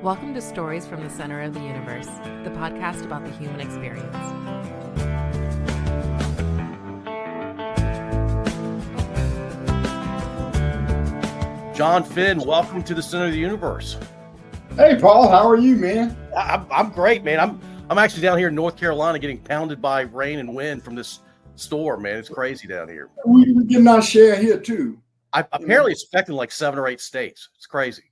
Welcome to Stories from the Center of the Universe, the podcast about the human experience. John Finn, welcome to the Center of the Universe. Hey, Paul, how are you, man? I'm great, man. I'm actually down here in North Carolina getting pounded by rain and wind from this storm, man. It's crazy down here. We're getting our share here, too. Apparently it's affecting like 7 or 8 states. It's crazy.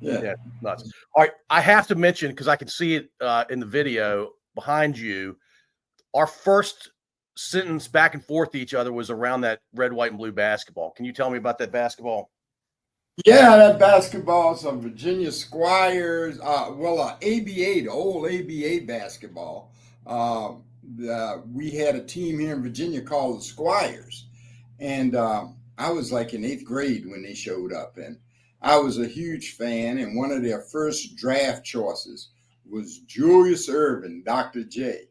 Yeah, nuts. All right, I have to mention, because I can see it in the video behind you, our first sentence back and forth to each other was around that red, white, and blue basketball. Can you tell me about that basketball? Yeah, that basketball's a Virginia Squires, ABA, the old ABA basketball. We had a team here in Virginia called the Squires, and I was like in 8th grade when they showed up, and I was a huge fan, and one of their first draft choices was Julius Erving, Dr. J.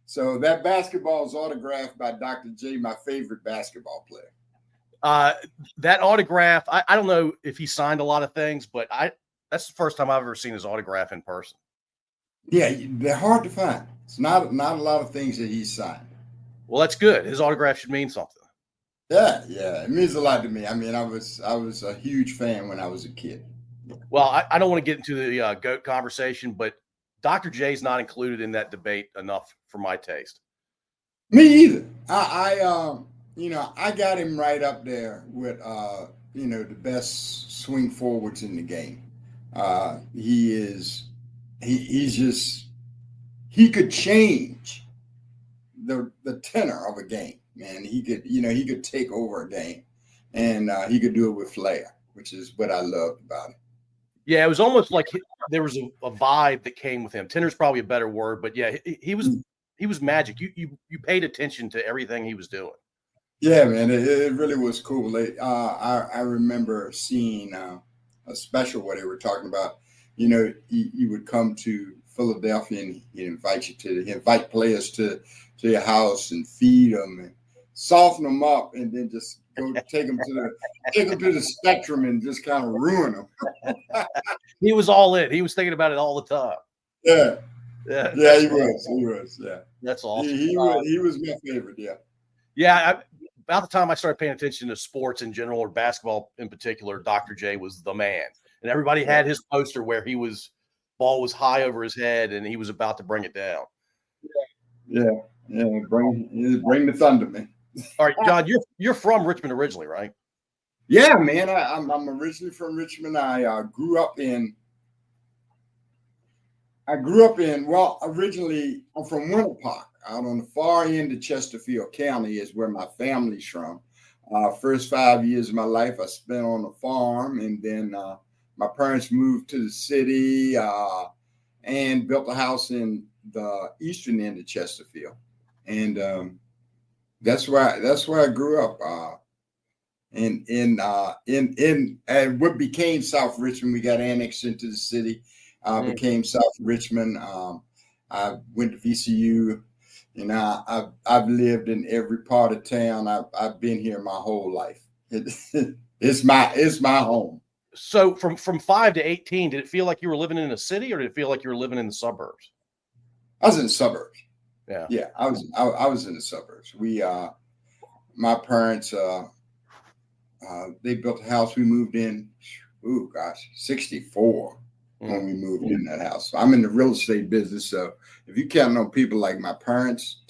So that basketball is autographed by Dr. J, my favorite basketball player. That autograph, I don't know if he signed a lot of things, but that's the first time I've ever seen his autograph in person. Yeah, they're hard to find. It's not a lot of things that he signed. Well, that's good. His autograph should mean something. Yeah, it means a lot to me. I mean, I was a huge fan when I was a kid. Well, I don't want to get into the GOAT conversation, but Dr. J's not included in that debate enough for my taste. Me either. I got him right up there with the best swing forwards in the game. He could change the tenor of a game. Man, he could take over a game, and he could do it with flair, which is what I loved about him. Yeah, it was almost like there was a vibe that came with him. Tenor's probably a better word, but yeah, he was magic. You paid attention to everything he was doing. Yeah, man, it really was cool. I remember seeing a special where they were talking about, you would come to Philadelphia and he'd invite players to your house and feed them and soften them up, and then just go take them to the spectrum and just kind of ruin them. He was all in. He was thinking about it all the time. Yeah, he was. Yeah, that's awesome. He was my favorite. Yeah. About the time I started paying attention to sports in general, or basketball in particular, Dr. J was the man, and everybody had his poster where ball was high over his head and he was about to bring it down. Yeah. Bring the thunder, man. All right, John, you're from Richmond originally, right? Yeah, man. I'm originally from Richmond. I grew up in. Originally I'm from Winter Park, out on the far end of Chesterfield County is where my family's from. First 5 years of my life I spent on a farm, and then my parents moved to the city and built a house in the eastern end of Chesterfield, and that's where I grew up. In what became South Richmond. We got annexed into the city. Became South Richmond. I went to VCU, and I've lived in every part of town. I've been here my whole life. It's my home. So from 5 to 18, did it feel like you were living in a city, or did it feel like you were living in the suburbs? I was in the suburbs. Yeah. I was in the suburbs. My parents they built a house. We moved in. 64. When we moved in that house. So I'm in the real estate business. So if you count on people like my parents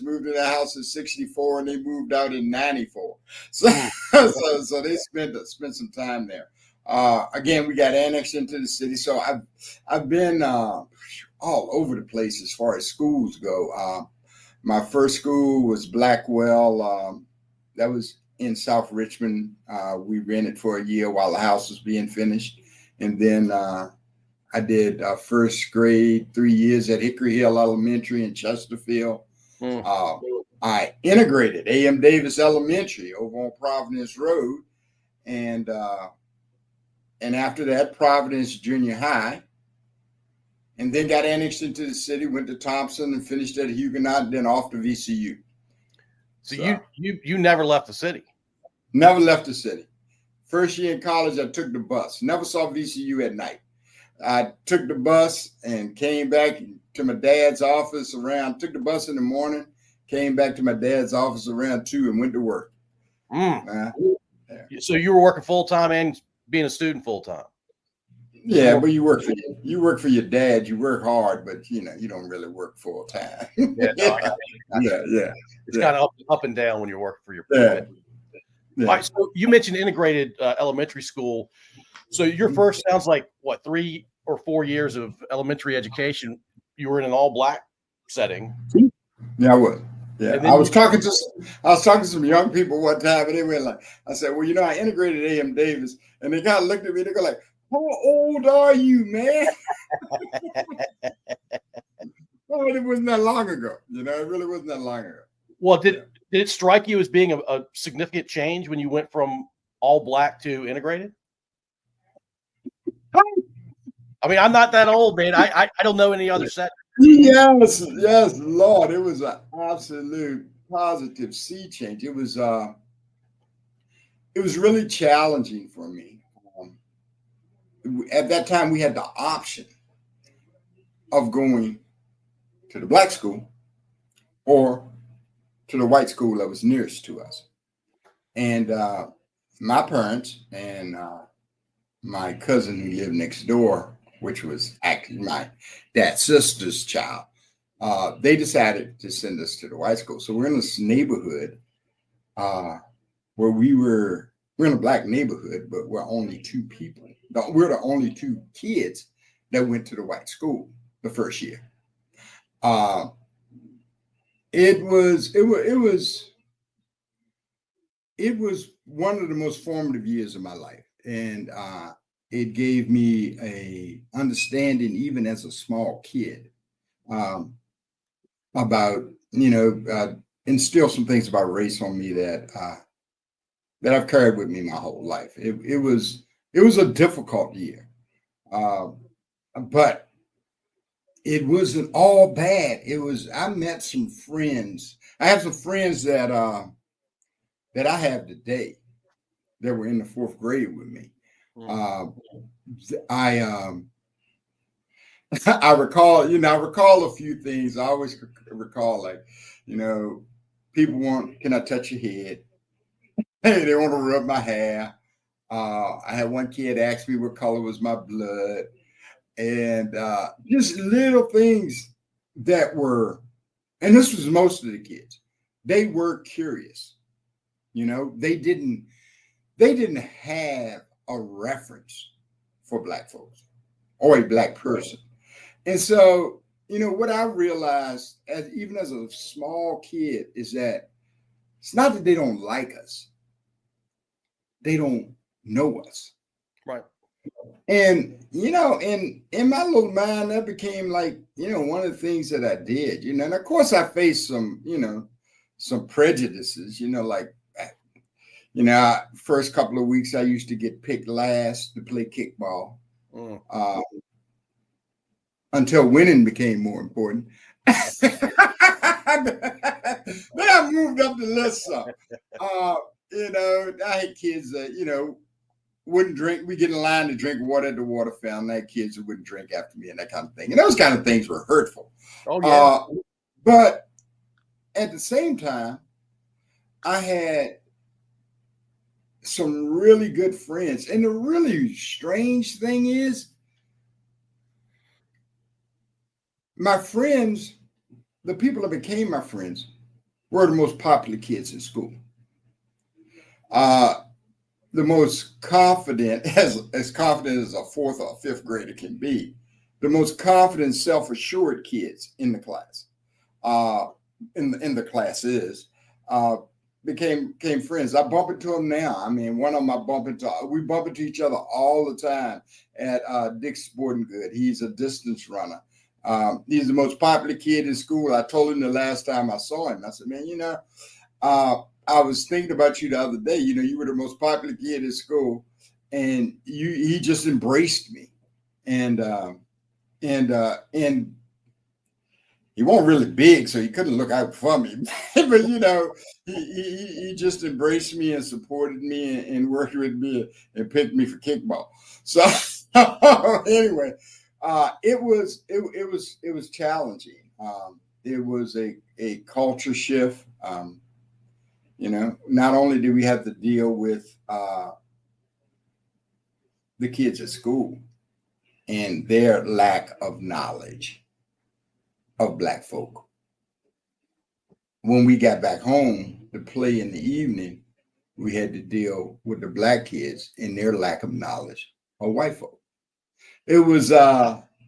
moved in that house in 64 and they moved out in 94. So they spent some time there. Again, we got annexed into the city. So I've been all over the place as far as schools go. My first school was Blackwell. That was in South Richmond. We rented for a year while the house was being finished. And then I did first grade 3 years at Hickory Hill Elementary in Chesterfield. I integrated A.M. Davis Elementary over on Providence Road. And after that, Providence Junior High. And then got annexed into the city, went to Thompson and finished at Huguenot, and then off to VCU. So you never left the city? Never left the city. First year in college, I took the bus. Never saw VCU at night. I took the bus and came back to my dad's office took the bus in the morning, came back to my dad's office around 2 and went to work. Yeah. So you were working full-time and being a student full-time? Yeah, but you work for your dad. You work hard, but you don't really work full-time. Yeah. It's kind of up and down when you're working for your dad. Yeah. All right, so you mentioned integrated elementary school. So your first sounds like 3 or 4 years of elementary education, you were in an all-black setting. Yeah, I was. Yeah, I was talking to some young people one time, and they were like, I said, well, I integrated A.M. Davis, and they kind of looked at me, they go like, how old are you, man? Well, it wasn't that long ago. It really wasn't that long ago. Well, did it strike you as being a significant change when you went from all black to integrated? I mean, I'm not that old, man. I don't know any other set. Yes, Lord. It was an absolute positive sea change. It was really challenging for me. At that time, we had the option of going to the black school or to the white school that was nearest to us. And my parents and my cousin who lived next door, which was actually my dad's sister's child, they decided to send us to the white school. So we're in this neighborhood where we're in a black neighborhood, but we're only 2 people. We're the only 2 kids that went to the white school the first year. It was one of the most formative years of my life, and it gave me a understanding, even as a small kid, about instill some things about race on me that I've carried with me my whole life. It was a difficult year, but it wasn't all bad. I met some friends. I have some friends that I have today that were in the 4th grade with me. I recall a few things. I always recall, like, people can I touch your head? Hey, they want to rub my hair. I had one kid ask me what color was my blood, and just little things that were, and this was most of the kids. They were curious. They didn't have a reference for black folks or a black person. And so, what I realized even as a small kid is that it's not that they don't like us. They don't know us. Right. And, in my little mind, that became like, one of the things that I did, and of course I faced some prejudices, first couple of weeks I used to get picked last to play kickball. Until winning became more important. Then I moved up the list some. I had kids that, wouldn't drink. We get in line to drink water at the water fountain. I had kids who wouldn't drink after me and that kind of thing. And those kind of things were hurtful. Oh, yeah. But at the same time, I had some really good friends. And the really strange thing is, my friends, the people that became my friends, were the most popular kids in school. The most confident, as confident as a 4th or 5th grader can be, the most confident, self-assured kids in the class, in the classes, became friends. I bump into them now. I mean, one of them we bump into each other all the time at Dick's Sporting Good. He's a distance runner. He's the most popular kid in school. I told him the last time I saw him, I said, man, I was thinking about you the other day. You were the most popular kid in school, and he just embraced me. And he wasn't really big, so he couldn't look out for me. But he just embraced me and supported me and worked with me and picked me for kickball. So anyway, it was challenging. It was a culture shift. Not only did we have to deal with the kids at school and their lack of knowledge of Black folk. When we got back home to play in the evening, we had to deal with the Black kids and their lack of knowledge of white folk. It was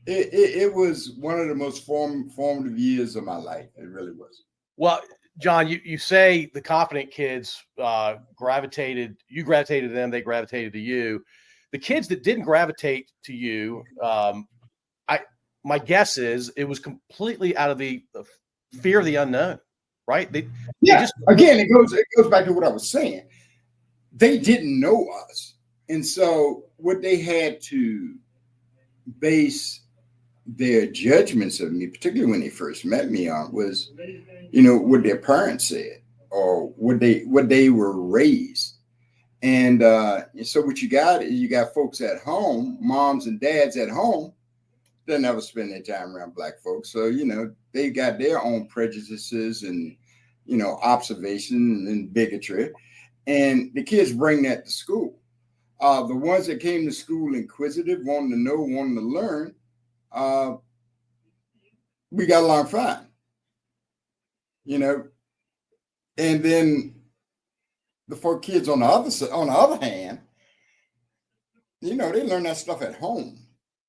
it was one of the most formative years of my life. It really was. Well, John, you say the confident kids gravitated to them, they gravitated to you. The kids that didn't gravitate to you, my guess is it was completely out of the fear of the unknown, right? Again, it goes back to what I was saying. They didn't know us, and so what they had to base their judgments of me, particularly when they first met me, on was, what their parents said or what they were raised. And so what you got is you got folks at home, moms and dads at home, they never spend their time around Black folks. So, they got their own prejudices and, observation and bigotry. And the kids bring that to school. The ones that came to school inquisitive, wanting to know, wanting to learn, we got along fine. And then the 4 kids on the other hand, they learn that stuff at home.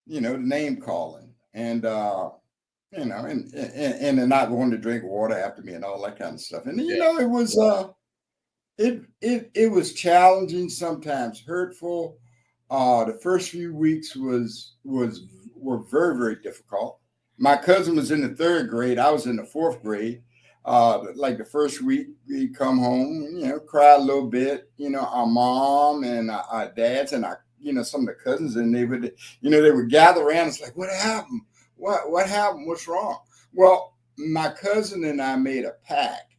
The name calling and and they're not wanting to drink water after me and all that kind of stuff. And it was it was challenging, sometimes hurtful. The first few weeks were very, very difficult. My cousin was in the 3rd grade. I was in the 4th grade. Like the first week, we come home, cry a little bit. Our mom and our dads and our, some of the cousins, and they would gather around. It's like, what happened? What happened? What's wrong? Well, my cousin and I made a pact,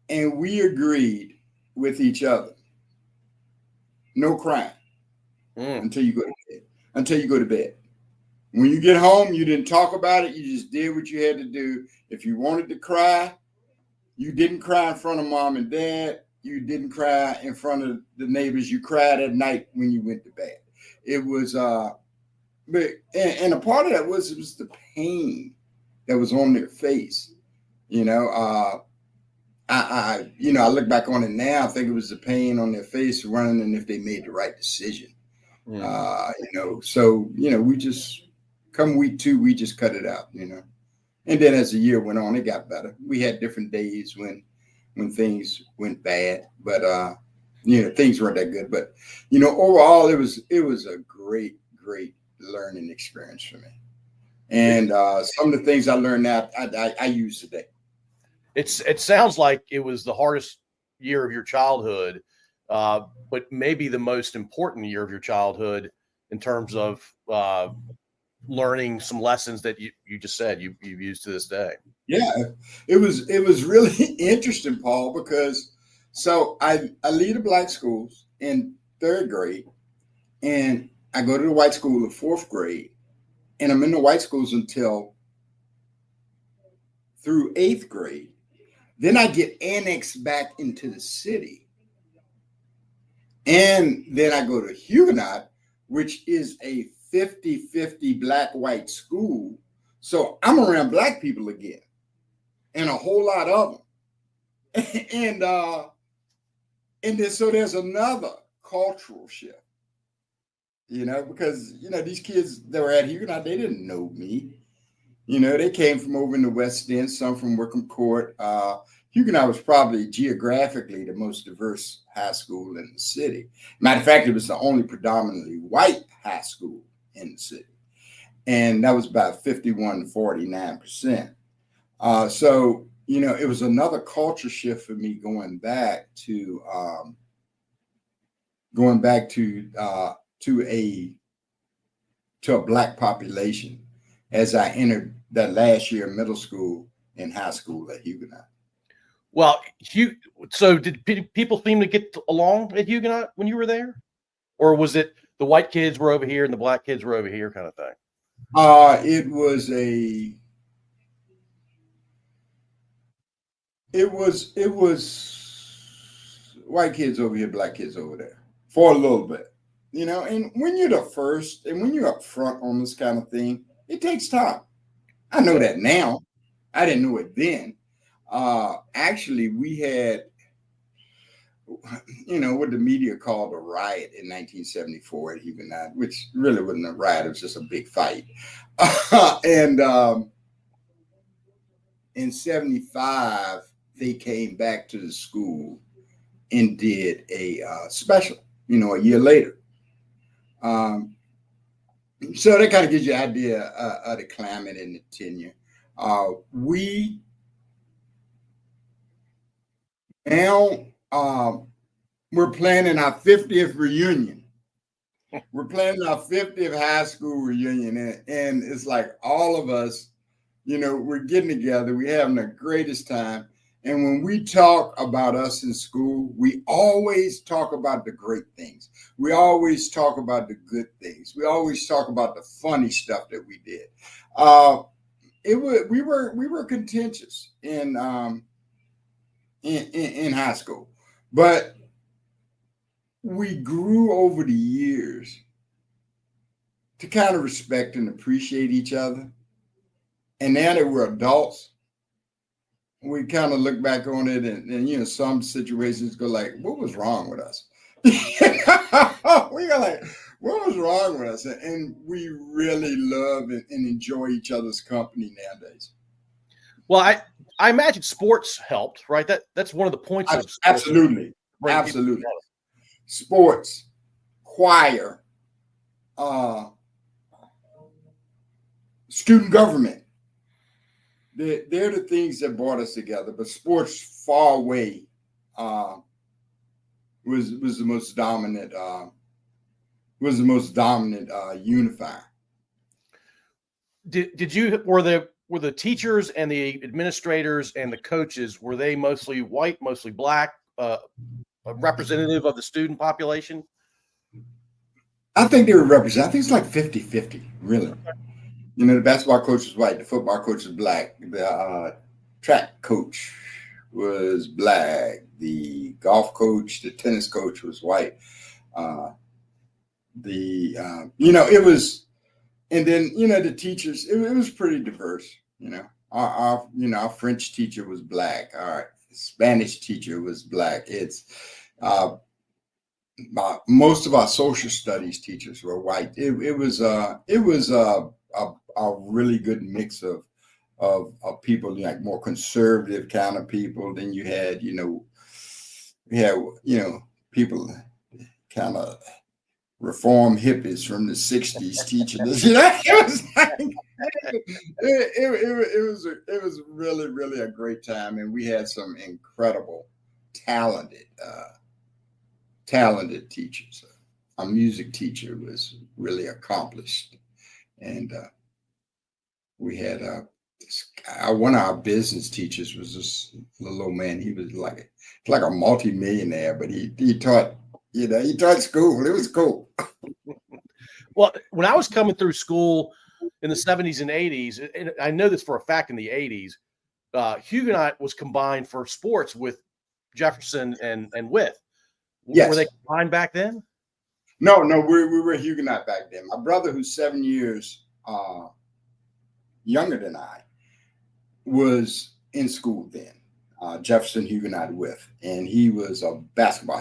and we agreed with each other: no crying until you go to bed. Until you go to bed. When you get home, you didn't talk about it. You just did what you had to do. If you wanted to cry, you didn't cry in front of mom and dad. You didn't cry in front of the neighbors. You cried at night when you went to bed. It was, but a part of that was the pain that was on their face. I look back on it now. I think it was the pain on their face, running if they made the right decision. So we just, come week 2, we just cut it out, and then as the year went on, it got better. We had different days when things went bad, but things weren't that good. But overall, it was a great learning experience for me. And some of the things I learned now, I use today. It sounds like it was the hardest year of your childhood, but maybe the most important year of your childhood in terms of learning some lessons that you just said you've used to this day. Yeah, it was really interesting, Paul, because so I lead the Black schools in 3rd grade, and I go to the white school in 4th grade, and I'm in the white schools until through 8th grade. Then I get annexed back into the city. And then I go to Huguenot, which is a 50-50 Black-white school. So I'm around Black people again, and a whole lot of them. And then so there's another cultural shift, because, these kids that were at Huguenot, they didn't know me. They came from over in the West End, some from Wickham Court. Huguenot was probably geographically the most diverse high school in the city. Matter of fact, it was the only predominantly white high school in the city. And that was about 51 to 49%. So, it was another culture shift for me going back to a Black population. as I entered that last year of middle school and high school at Huguenot. Well, so did people seem to get along at Huguenot when you were there? Or was it the white kids were over here and the black kids were over here kind of thing? It was white kids over here, black kids over there for a little bit, and when you're the first and when you're up front on this kind of thing, it takes time. I know that now. I didn't know it then. Actually, we had, what the media called a riot in 1974 at Huguenot, which really wasn't a riot. It was just a big fight. And in 75, they came back to the school and did a special, a year later. So that kind of gives you an idea of the climate and the tenure. We now we're planning our 50th reunion. We're planning our 50th high school reunion, and it's like all of us, we're getting together, we're having the greatest time. And when we talk about us in school, we always talk about the great things. We always talk about the good things. We always talk about the funny stuff that we did. We were contentious in high school, but we grew over the years to kind of respect and appreciate each other. And now that we're adults, we kind of look back on it and some situations go like, what was wrong with us? We go like, what was wrong with us? And we really love and enjoy each other's company nowadays. Well, I imagine sports helped, right? That's one of the points of sports. Absolutely. Sports, choir, student government. They're the things that brought us together, but sports far away was the most dominant unifier. Were the teachers and the administrators and the coaches, were they mostly white, mostly black, representative of the student population? I think they were representative. I think it's like 50-50, really. The basketball coach was white, the football coach was black, the track coach was black, the golf coach, the tennis coach was white. It was, and then the teachers, it was pretty diverse. Our French teacher was black, our Spanish teacher was black. It's most of our social studies teachers were white. It was a really good mix of people, like more conservative kind of people. Then you had, people kind of reform hippies from the 60s teaching us. It was really, really a great time, and we had some incredible, talented teachers. Our music teacher was really accomplished, and we had one of our business teachers was this little old man. He was like a multi-millionaire, but he taught. He taught school. It was cool. Well, when I was coming through school in the 70s and 80s, and I know this for a fact in the 80s, Huguenot was combined for sports with Jefferson and Wythe. Yes. Were they combined back then? No, we were Huguenot back then. My brother, who's 7 years younger than I, was in school then. Jefferson Huguenot Wythe, and he was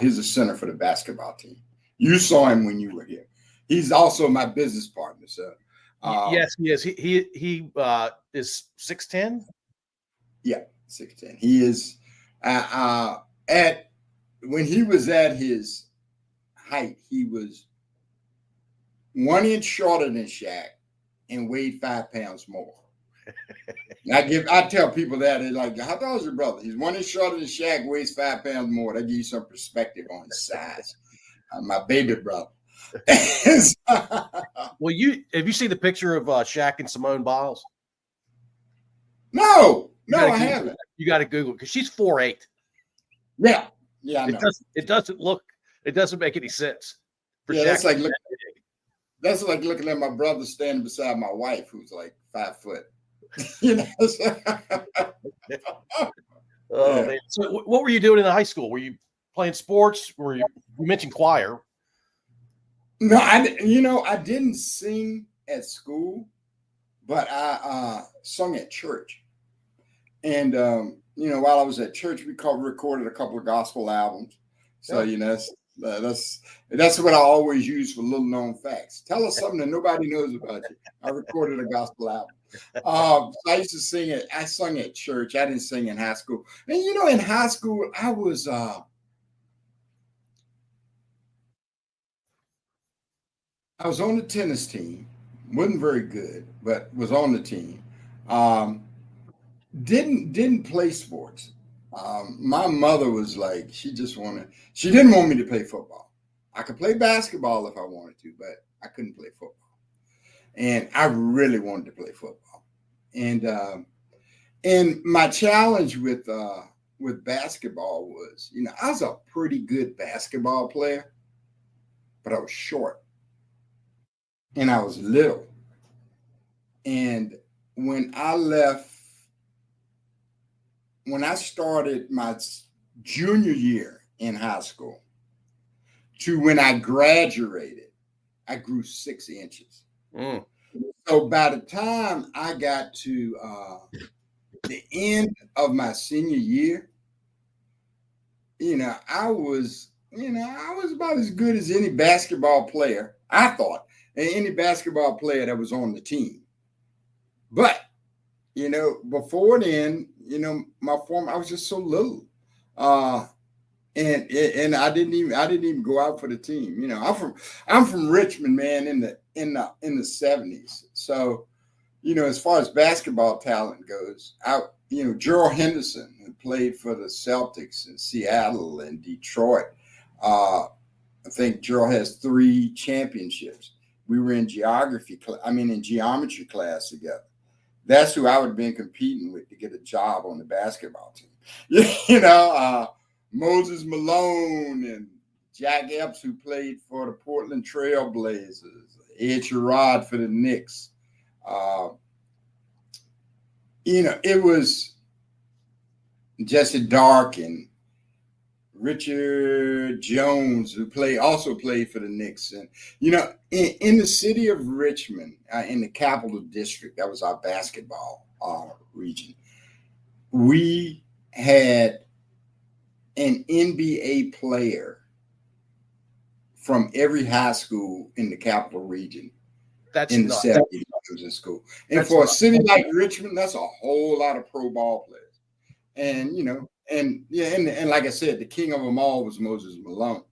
he's a center for the basketball team. You saw him when you were here. He's also my business partner, sir. Yes, he is. He is 6'10". Yeah, 6'10". He is when he was at his height, he was 1 inch shorter than Shaq and weighed 5 pounds more. I tell people that, they're like, how tall is your brother? He's 1 inch shorter than Shaq, weighs 5 pounds more. That gives you some perspective on his size. My baby brother. Well, have you seen the picture of Shaq and Simone Biles? No, I haven't. You got to Google it because she's 4'8". Yeah, I know. It doesn't make any sense. That's like looking at my brother standing beside my wife, who's like 5 foot. Oh man! So, what were you doing in high school? Were you playing sports? You mentioned choir? No, I didn't sing at school, but I sung at church. And while I was at church, we recorded a couple of gospel albums. So that's what I always use for little known facts. Tell us something that nobody knows about you. I recorded a gospel album. So I used to sing it. I sung at church. I didn't sing in high school. And in high school, I was on the tennis team. Wasn't very good, but was on the team. Didn't play sports. My mother was like, she didn't want me to play football. I could play basketball if I wanted to, but I couldn't play football. And I really wanted to play football. And my challenge with basketball was, I was a pretty good basketball player, but I was short and I was little. And when I started my junior year in high school to when I graduated, I grew 6 inches. Mm. So by the time I got to the end of my senior year, I was about as good as any basketball player, I thought, and any basketball player that was on the team. But before then, I was just so little, and I didn't even go out for the team. I'm from Richmond, man, in the 70s. So, as far as basketball talent goes, Gerald Henderson, who played for the Celtics in Seattle and Detroit. I think Gerald has 3 championships. We were in geometry class together. That's who I would have been competing with to get a job on the basketball team. Moses Malone and Jack Epps, who played for the Portland Trail Blazers, Ed Sherrod for the Knicks. It was Jesse Dark and Richard Jones, who also played for the Knicks. And, in the city of Richmond, in the Capital District, that was our basketball region, we had an NBA player from every high school in the Capital region. In the 70s, I was in school. And for a city like Richmond, that's a whole lot of pro ball players. And, and like I said, the king of them all was Moses Malone,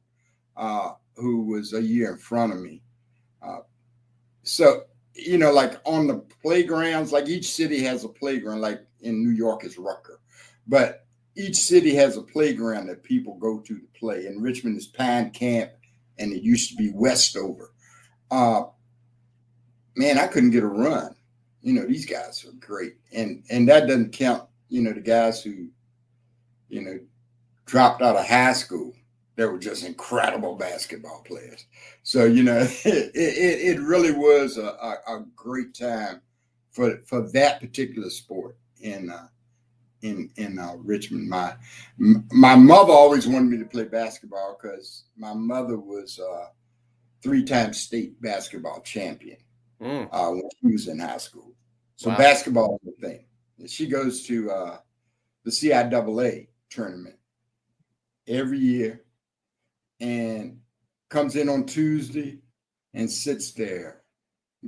who was a year in front of me. So, like on the playgrounds, like each city has a playground, like in New York is Rucker. But each city has a playground that people go to play. In Richmond is Pine Camp, and it used to be Westover. Man, I couldn't get a run. These guys are great. And that doesn't count, the guys who, dropped out of high school that were just incredible basketball players. So, it really was a great time for that particular sport in Richmond. My mother always wanted me to play basketball because my mother was a 3-time state basketball champion when she was in high school. So basketball is the thing. And she goes to the CIAA tournament every year and comes in on Tuesday and sits there,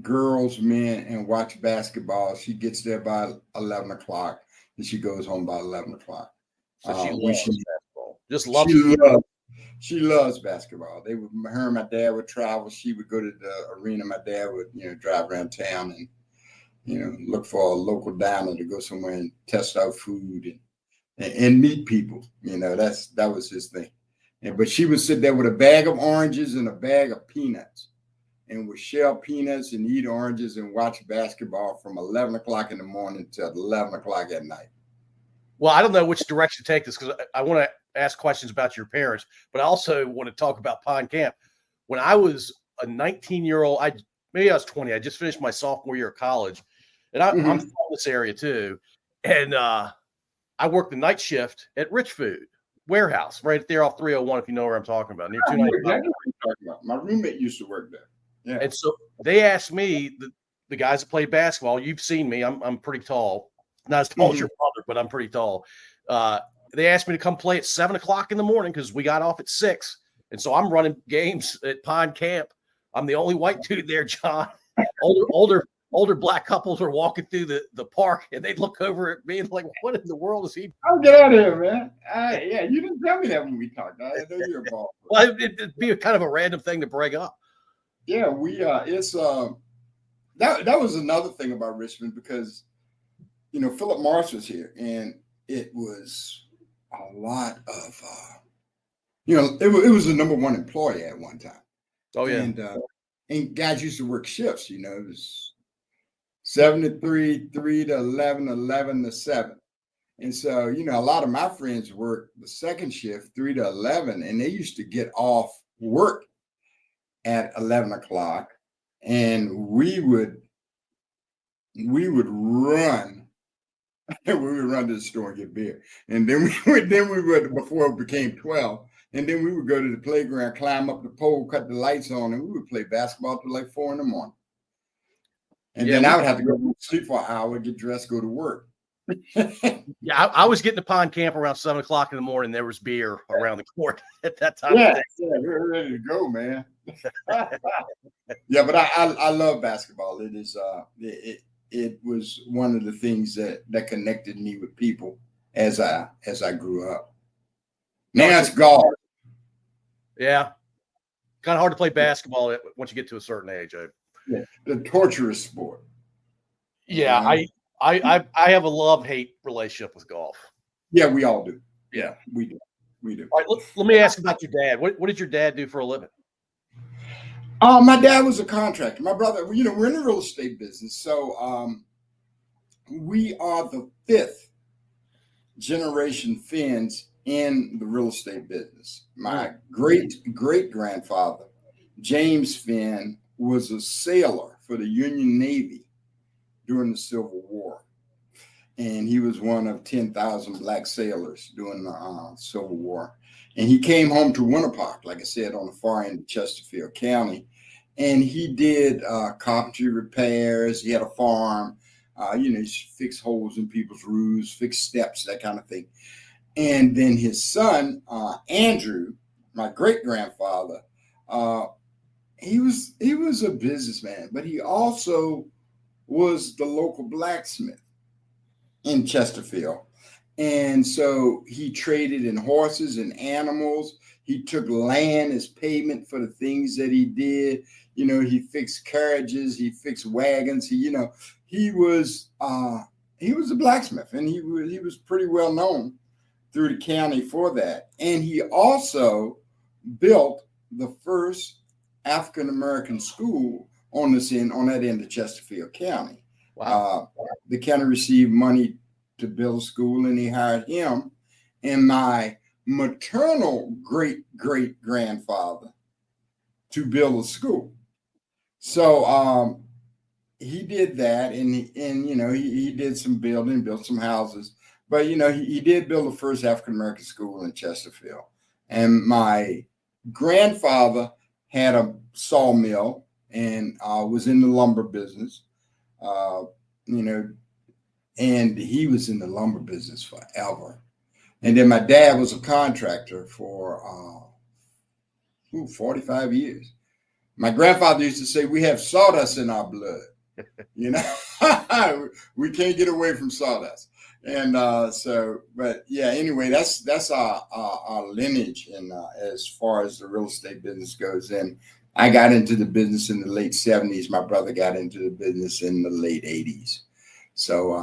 girls, men, and watch basketball. She gets there by 11 o'clock and she goes home by 11 o'clock. So she loves basketball. Just loves she loves basketball. Her and my dad would travel. She would go to the arena. My dad would, drive around town and, look for a local diner to go somewhere and test out food and meet people. That was his thing. But she would sit there with a bag of oranges and a bag of peanuts, and would shell peanuts and eat oranges and watch basketball from 11 o'clock in the morning till 11 o'clock at night. Well, I don't know which direction to take this because I want to ask questions about your parents, but I also want to talk about Pine Camp. When I was a 19-year-old, maybe I was 20. I just finished my sophomore year of college, and I'm from this area too. And I worked the night shift at Rich Food Warehouse right there off 301, if you know where I'm talking about. Near 295. My roommate used to work there. Yeah. And so they asked me, the guys that play basketball, you've seen me, I'm pretty tall. Not as tall as your father, but I'm pretty tall. They asked me to come play at 7 o'clock in the morning because we got off at 6. And so I'm running games at Pine Camp. I'm the only white dude there, John. Older black couples are walking through the park, and they look over at me and like, what in the world is he? Oh, get out of here, man. Yeah, you didn't tell me that when we talked. I didn't know you were involved. Well, it'd be a kind of a random thing to bring up. Yeah, it's that was another thing about Richmond because Philip Morris was here, and it was a lot of it was the number one employee at one time. Oh yeah, and guys used to work shifts. It was 7 to 3, 3 to 11, 11 to 7, and so a lot of my friends worked the second shift, 3 to 11, and they used to get off work at 11 o'clock, and we would run. We would run to the store and get beer, and then we would before it became 12, and then we would go to the playground, climb up the pole, cut the lights on, and we would play basketball till like 4 in the morning. And then I would have to go to sleep for an hour, get dressed, go to work. Yeah, I was getting to Pine Camp around 7 o'clock in the morning. There was beer around the court at that time. Yeah, we're ready to go, man. Yeah, but I love basketball. It is it was one of the things that connected me with people as I grew up. Now it's golf. Yeah, kind of hard to play basketball once you get to a certain age. Yeah, the torturous sport. Yeah, I have a love-hate relationship with golf. Yeah, we all do. Yeah, we do. All right, let me ask about your dad. What did your dad do for a living? My dad was a contractor. My brother, we're in the real estate business. So we are the 5th generation Finns in the real estate business. My great-great-grandfather, James Finn, was a sailor for the Union Navy during the Civil War. And he was one of 10,000 black sailors during the Civil War. And he came home to Winter Park, like I said, on the far end of Chesterfield County. And he did carpentry repairs. He had a farm. He fixed holes in people's roofs, fixed steps, that kind of thing. And then his son, Andrew, my great-grandfather, he was a businessman, but he also was the local blacksmith in Chesterfield. And so he traded in horses and animals. He took land as payment for the things that he did. He fixed carriages, he fixed wagons. He was a blacksmith, and he was pretty well known through the county for that. And he also built the first African-American school on that end of Chesterfield County. Wow. The county received money to build a school, and he hired him and my maternal great-great-grandfather to build a school. So he did that, and he did some building, built some houses, but he did build the first African-American school in Chesterfield. And my grandfather had a sawmill and was in the lumber business, and he was in the lumber business forever. And then my dad was a contractor for 45 years. My grandfather used to say, we have sawdust in our blood. We can't get away from sawdust. And but yeah, anyway, that's our lineage. And as far as the real estate business goes, and I got into the business in the late 70s. My brother got into the business in the late 80s. So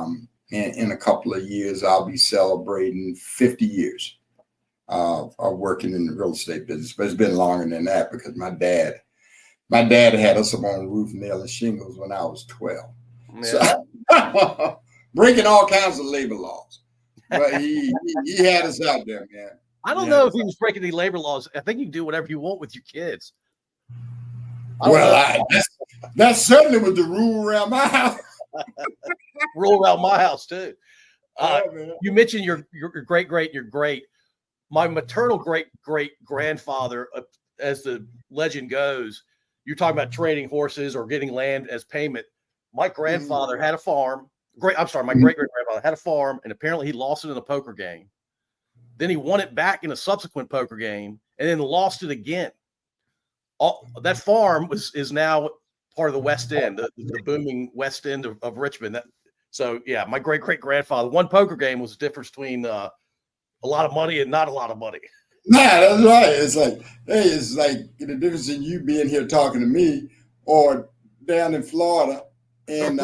in a couple of years, I'll be celebrating 50 years. of working in the real estate business, but it's been longer than that because my dad had us up on the roof nailing shingles when I was 12. Yeah. So breaking all kinds of labor laws. But he had us out there, man. I don't know if he was breaking any labor laws. I think you can do whatever you want with your kids. That certainly was the rule around my house. Rule around my house too. Yeah, you mentioned your great. My maternal great grandfather, as the legend goes, you're talking about trading horses or getting land as payment. My grandfather had a farm. My great grandfather had a farm, and apparently he lost it in a poker game. Then he won it back in a subsequent poker game, and then lost it again. That farm is now part of the West End, the booming West End of Richmond. So yeah, my great grandfather, one poker game was the difference between a lot of money and not a lot of money. Nah, that's right. It's like the difference in you being here talking to me or down in Florida and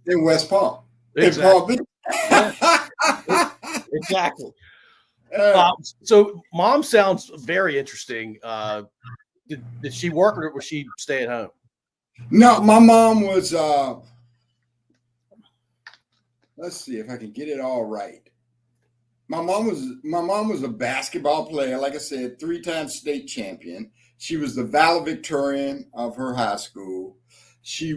in West Palm. Exactly. Exactly. So mom sounds very interesting. Did she work or was she stay at home? No, my mom was let's see if I can get it all right. My mom was a basketball player, like I said, 3-time state champion. She was the valedictorian of her high school. She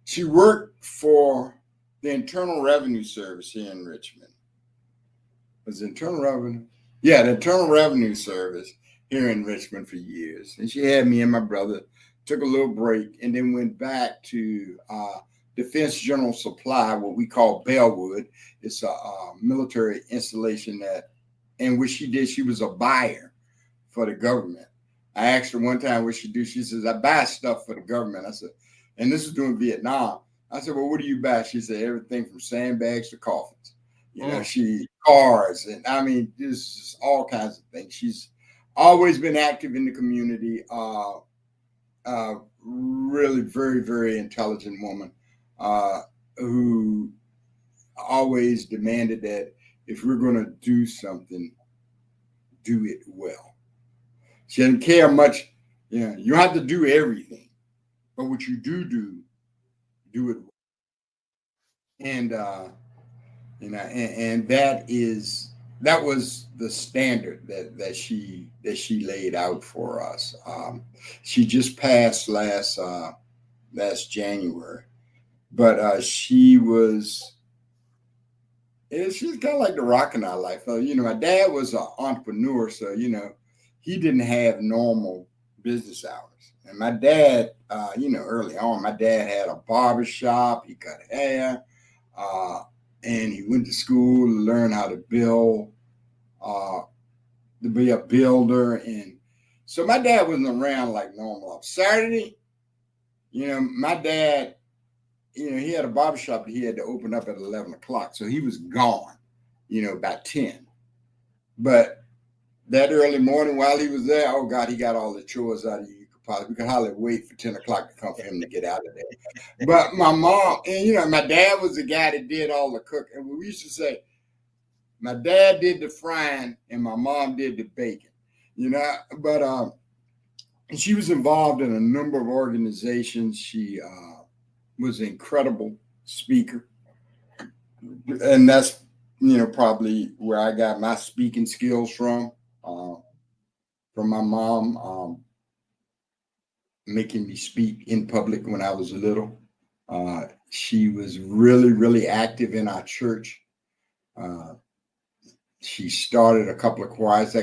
she worked for the Internal Revenue Service here in Richmond. Was Internal Revenue? Yeah, the Internal Revenue Service here in Richmond for years. And she had me and my brother, took a little break, and then went back to Defense General Supply, what we call Bellwood. It's a military installation and what she did, she was a buyer for the government. I asked her one time what she do. She says, I buy stuff for the government. I said, and this is during Vietnam. I said, well, what do you buy? She said, everything from sandbags to coffins. Cars. And I mean, this is all kinds of things. She's always been active in the community. Really very, very intelligent woman who always demanded that if we're going to do something, do it well. She didn't care much. You don't have to do everything, but what you do it well. And and that was the standard that she laid out for us. She just passed last January, but she's kind of like the rock in our life. My dad was an entrepreneur, so he didn't have normal business hours. And my dad, early on, my dad had a barber shop. He cut hair, and he went to school to learn how to build, to be a builder. And so my dad wasn't around like normal. On Saturday, my dad, he had a barber shop that he had to open up at 11 o'clock. So he was gone, about 10. But that early morning while he was there, oh God, he got all the chores out of you. We could hardly wait for 10 o'clock to come for him to get out of there. But my mom, and my dad was the guy that did all the cooking. And we used to say, my dad did the frying and my mom did the baking, But she was involved in a number of organizations. She was an incredible speaker. And that's, probably where I got my speaking skills from my mom. Making me speak in public when I was little. She was really, really active in our church. She started a couple of choirs.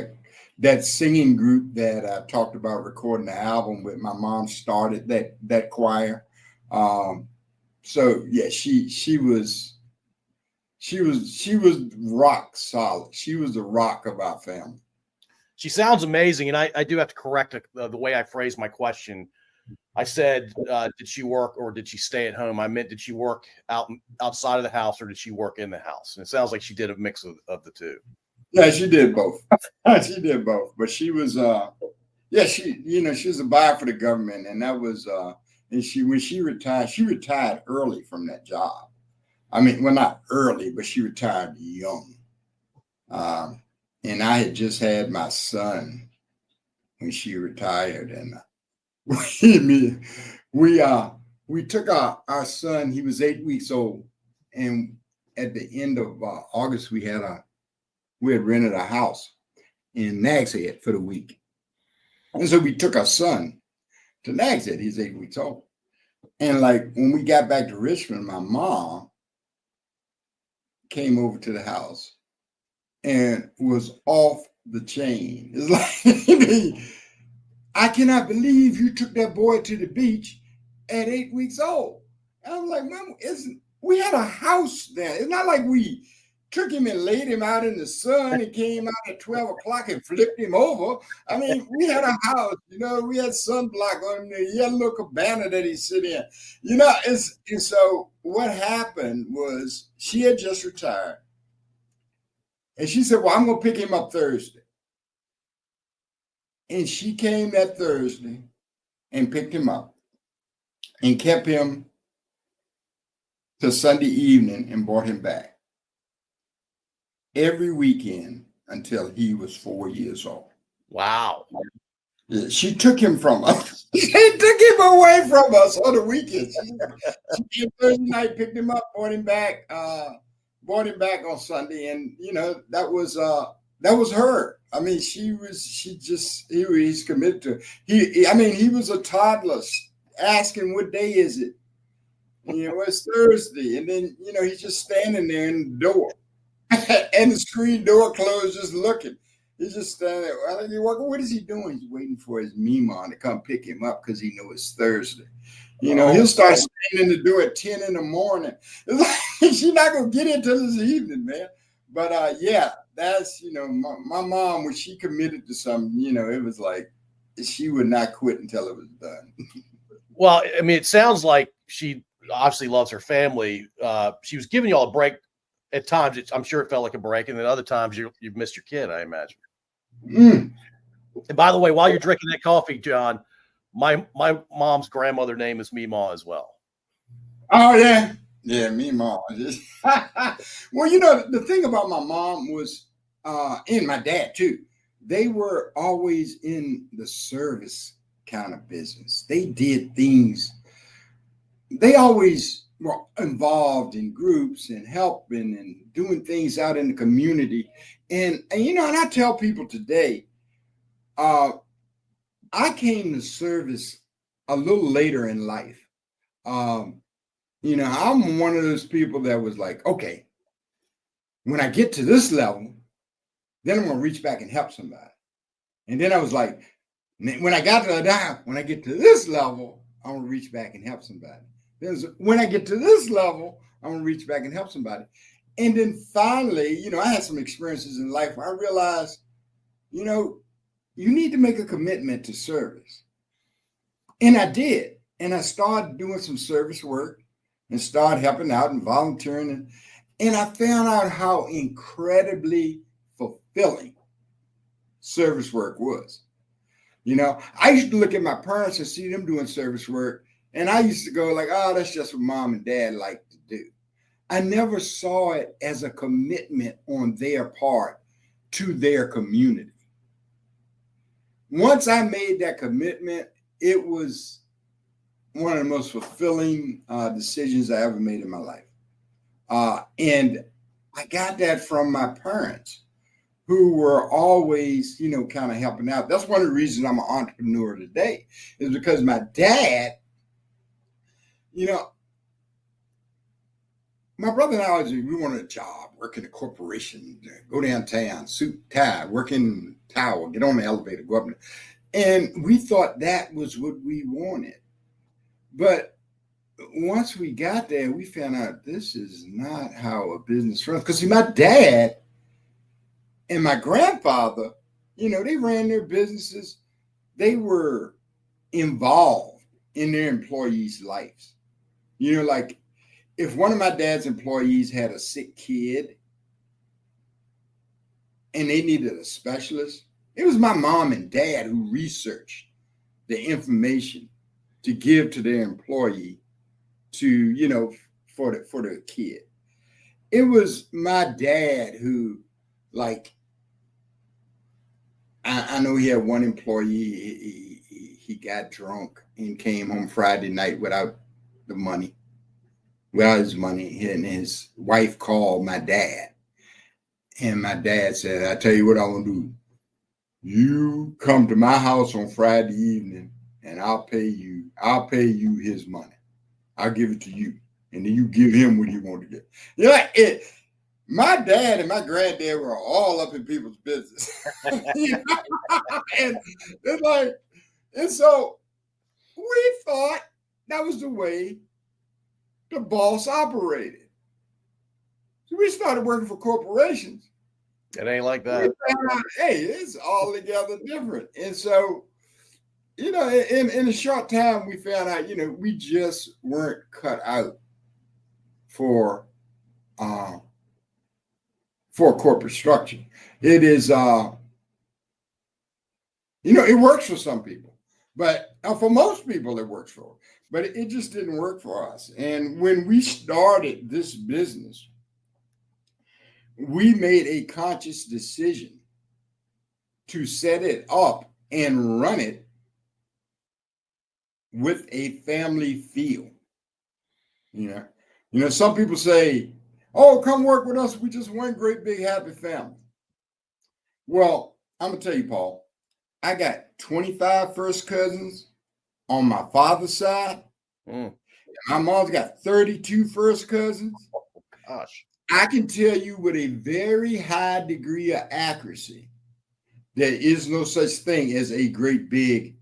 That singing group that I talked about recording the album with, my mom started that choir. So yeah, she was rock solid. She was the rock of our family. She sounds amazing, and I do have to correct the way I phrased my question. I said, did she work or did she stay at home? I meant, did she work outside of the house or did she work in the house? And it sounds like she did a mix of the two. Yeah, she did both. She did both. But she was, she was a buyer for the government, and that was, and when she retired early from that job. I mean, well, not early, but she retired young. And I had just had my son when she retired, and we took our son. He was 8 weeks old, and at the end of August, we had rented a house in Nags Head for the week, and so we took our son to Nags Head. He's 8 weeks old, and like when we got back to Richmond, my mom came over to the house and was off the chain. It's like, I cannot believe you took that boy to the beach at 8 weeks old. And I'm like, Mom, we had a house there. It's not like we took him and laid him out in the sun and came out at 12 o'clock and flipped him over. I mean, we had a house, we had sunblock on there. He had a little cabana that he sit in. And so what happened was she had just retired. And she said, well, I'm going to pick him up Thursday. And she came that Thursday and picked him up and kept him till Sunday evening and brought him back every weekend until he was 4 years old. Wow. Yeah, she took him from us. She took him away from us on the weekends. She came Thursday night, picked him up, brought him back on Sunday. And, that was her. I mean, he's committed to, he was a toddler asking what day is it? It's Thursday. And then, he's just standing there in the door and the screen door closed, just looking. He's just standing there. What is he doing? He's waiting for his Mima to come pick him up because he knows it's Thursday. He'll start standing in the door at 10 in the morning. She's not going to get it till this evening, man. But that's, my mom, when she committed to something, it was like she would not quit until it was done. Well, I mean, it sounds like she obviously loves her family. She was giving you all a break at times. I'm sure it felt like a break. And then other times you've missed your kid, I imagine. Mm. And by the way, while you're drinking that coffee, John, my mom's grandmother name is Meemaw as well. Oh, yeah. Yeah, Meemaw. Well, the thing about my mom was, and my dad too, they were always in the service kind of business. They did things. They always were involved in groups and helping and doing things out in the community. And I tell people today, I came to service a little later in life. I'm one of those people that was like, okay, when I get to this level, then I'm going to reach back and help somebody. And then I was like, when I get to this level, I'm going to reach back and help somebody. Then when I get to this level, I'm going to reach back and help somebody. And then finally, I had some experiences in life where I realized, you need to make a commitment to service. And I did. And I started doing some service work and started helping out and volunteering. And I found out how incredibly fulfilling service work was. I used to look at my parents and see them doing service work. And I used to go like, oh, that's just what mom and dad like to do. I never saw it as a commitment on their part to their community. Once I made that commitment, it was one of the most fulfilling decisions I ever made in my life. And I got that from my parents, who were always, kind of helping out. That's one of the reasons I'm an entrepreneur today, is because my dad, my brother and I, we wanted a job, work in a corporation, go downtown, suit, tie, work in tower, get on the elevator, go up. And we thought that was what we wanted. But once we got there, we found out this is not how a business runs. Because my dad and my grandfather, they ran their businesses. They were involved in their employees' lives. Like if one of my dad's employees had a sick kid and they needed a specialist, it was my mom and dad who researched the information to give to their employee for the kid. It was my dad who like I know he had one employee. He got drunk and came home Friday night without the money, without his money, and his wife called my dad, and my dad said, "I tell you what I'm gonna do. You come to my house on Friday evening, and I'll pay you. I'll pay you his money. I'll give it to you, and then you give him what you want to get." You know, my dad and my granddad were all up in people's business. You know? And it's like, and so we thought that was the way the boss operated. So we started working for corporations. It ain't like We that. found out, hey, it's altogether different. And so, you know, in a short time, we found out, you know, we just weren't cut out for corporate structure. It is, you know, it works for some people, but for most people, it works for. But it just didn't work for us. And when we started this business, we made a conscious decision to set it up and run it with a family feel. You know, some people say, "Oh, come work with us. We just one great big happy family." Well, I'm gonna tell you, Paul, I got 25 first cousins on my father's side. My mom's got 32 first cousins. Oh, gosh. I can tell you with a very high degree of accuracy, there is no such thing as a great big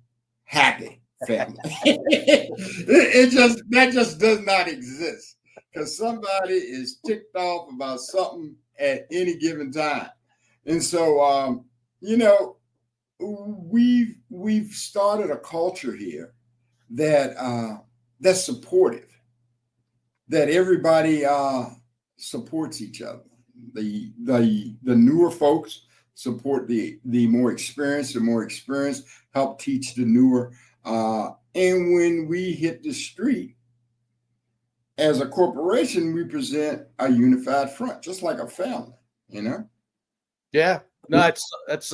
happy family. That just does not exist, because somebody is ticked off about something at any given time. And so you know, we've started a culture here that that's supportive, that everybody supports each other. The newer folks support the more experienced. The more experienced help teach the newer. And when we hit the street as a corporation, we present a unified front, just like a family. You know? Yeah. No, that's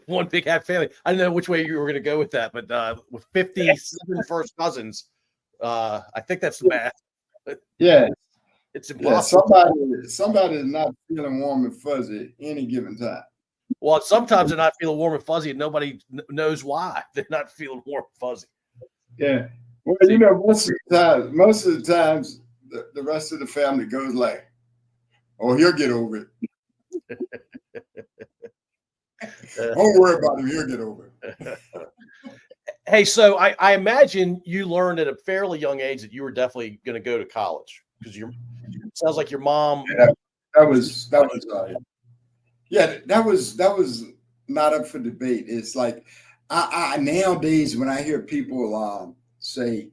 one big happy family. I didn't know which way you were going to go with that, but with 57 first cousins, I think that's the math. Yeah. It's impossible. Yeah, somebody is not feeling warm and fuzzy at any given time. Well, sometimes they're not feeling warm and fuzzy, and nobody knows why they're not feeling warm and fuzzy. Yeah. Well, you know, most of the times, the rest of the family goes like, "Oh, he'll get over it. Don't worry about him. He'll get over it." Hey, so I imagine you learned at a fairly young age that you were definitely going to go to college, because it sounds like your mom. That was yeah, that was not up for debate. It's like I nowadays, when I hear people say,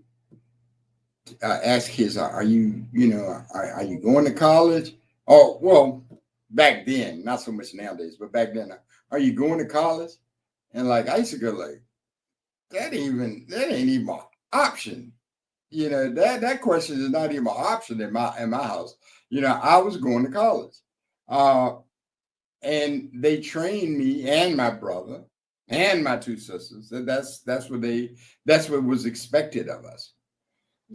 ask kids, are you going to college? Oh, well, back then, not so much nowadays, but back then, are you going to college? And like I used to go like, that ain't even an option. You know, that question is not even an option in my house. You know, I was going to college. And they trained me and my brother and my two sisters. That's what was expected of us.